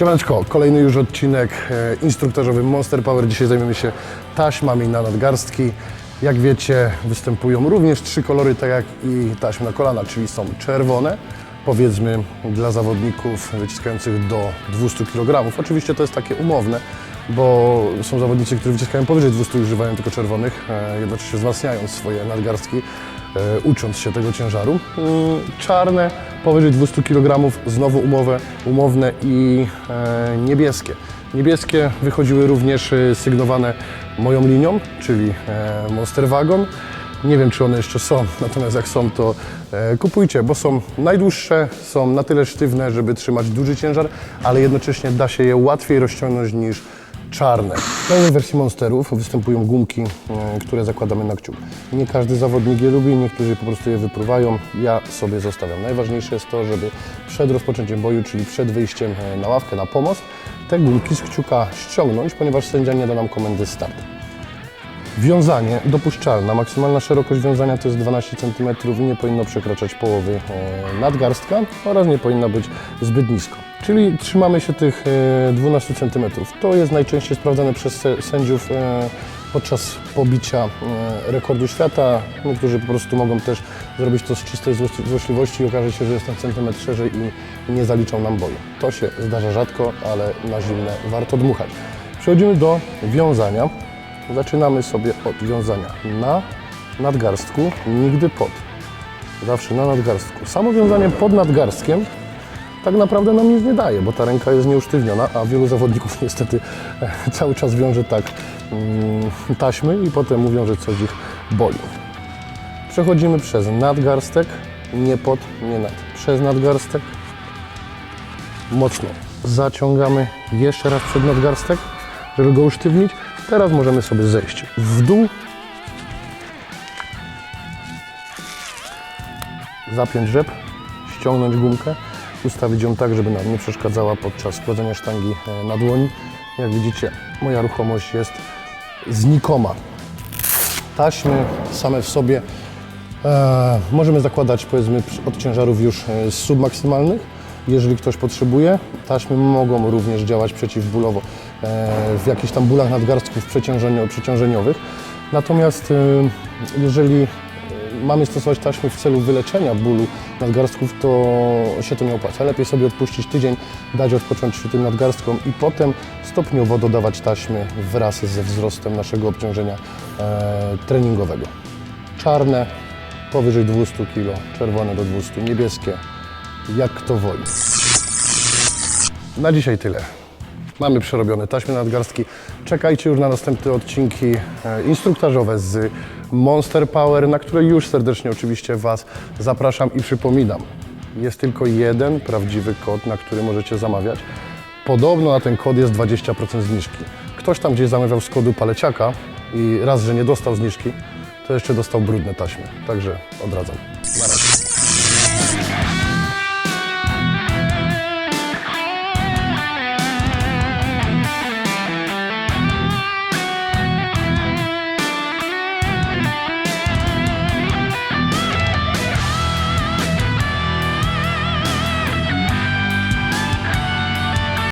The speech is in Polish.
Siemaneczko, kolejny już odcinek instruktażowy Monster Power. Dzisiaj zajmiemy się taśmami na nadgarstki. Jak wiecie, występują również 3 kolory, tak jak i taśmy na kolana, czyli są czerwone, powiedzmy dla zawodników wyciskających do 200 kg. Oczywiście to jest takie umowne, bo są zawodnicy, którzy wyciskają powyżej 200 i używają tylko czerwonych, jednocześnie wzmacniając swoje nadgarstki, ucząc się tego ciężaru. Czarne powyżej 200 kg, znowu umowne i niebieskie. Niebieskie wychodziły również sygnowane moją linią, czyli Monster Wagon. Nie wiem, czy one jeszcze są, natomiast jak są, to kupujcie, bo są najdłuższe, są na tyle sztywne, żeby trzymać duży ciężar, ale jednocześnie da się je łatwiej rozciągnąć niż czarne. W pełnej wersji Monsterów występują gumki, które zakładamy na kciuk. Nie każdy zawodnik je lubi, niektórzy po prostu je wypruwają. Ja sobie zostawiam. Najważniejsze jest to, żeby przed rozpoczęciem boju, czyli przed wyjściem na ławkę, na pomost, te gumki z kciuka ściągnąć, ponieważ sędzia nie da nam komendy start. Wiązanie dopuszczalna. Maksymalna szerokość wiązania to jest 12 cm i nie powinno przekraczać połowy nadgarstka oraz nie powinna być zbyt nisko. Czyli trzymamy się tych 12 cm. To jest najczęściej sprawdzane przez sędziów podczas pobicia rekordu świata. Niektórzy po prostu mogą też zrobić to z czystej złośliwości i okaże się, że jest ten centymetr szerzej i nie zaliczą nam boju. To się zdarza rzadko, ale na zimne warto dmuchać. Przechodzimy do wiązania. Zaczynamy sobie od wiązania na nadgarstku, nigdy pod. Zawsze na nadgarstku. Samo wiązanie pod nadgarstkiem tak naprawdę nam nic nie daje, bo ta ręka jest nieusztywniona, a wielu zawodników niestety cały czas wiąże tak taśmy i potem mówią, że coś ich boli. Przechodzimy przez nadgarstek, nie pod, nie nad. Przez nadgarstek. Mocno zaciągamy jeszcze raz przed nadgarstek, żeby go usztywnić. Teraz możemy sobie zejść w dół, zapiąć rzep, ściągnąć gumkę, ustawić ją tak, żeby nam nie przeszkadzała podczas kładzenia sztangi na dłoni. Jak widzicie, moja ruchomość jest znikoma. Taśmy same w sobie możemy zakładać, powiedzmy, od ciężarów już submaksymalnych. Jeżeli ktoś potrzebuje, taśmy mogą również działać przeciwbólowo w jakichś tam bólach nadgarstków przeciążeniowych. Natomiast jeżeli mamy stosować taśmy w celu wyleczenia bólu nadgarstków, to się to nie opłaca. Lepiej sobie odpuścić tydzień, dać odpocząć tym nadgarstkom i potem stopniowo dodawać taśmy wraz ze wzrostem naszego obciążenia treningowego. Czarne powyżej 200 kg, czerwone do 200, niebieskie jak kto woli. Na dzisiaj tyle. Mamy przerobione taśmy nadgarstki. Czekajcie już na następne odcinki instruktażowe z Monster Power, na które już serdecznie oczywiście Was zapraszam i przypominam. Jest tylko jeden prawdziwy kod, na który możecie zamawiać. Podobno na ten kod jest 20% zniżki. Ktoś tam gdzieś zamawiał z kodu paleciaka i raz, że nie dostał zniżki, to jeszcze dostał brudne taśmy. Także odradzam.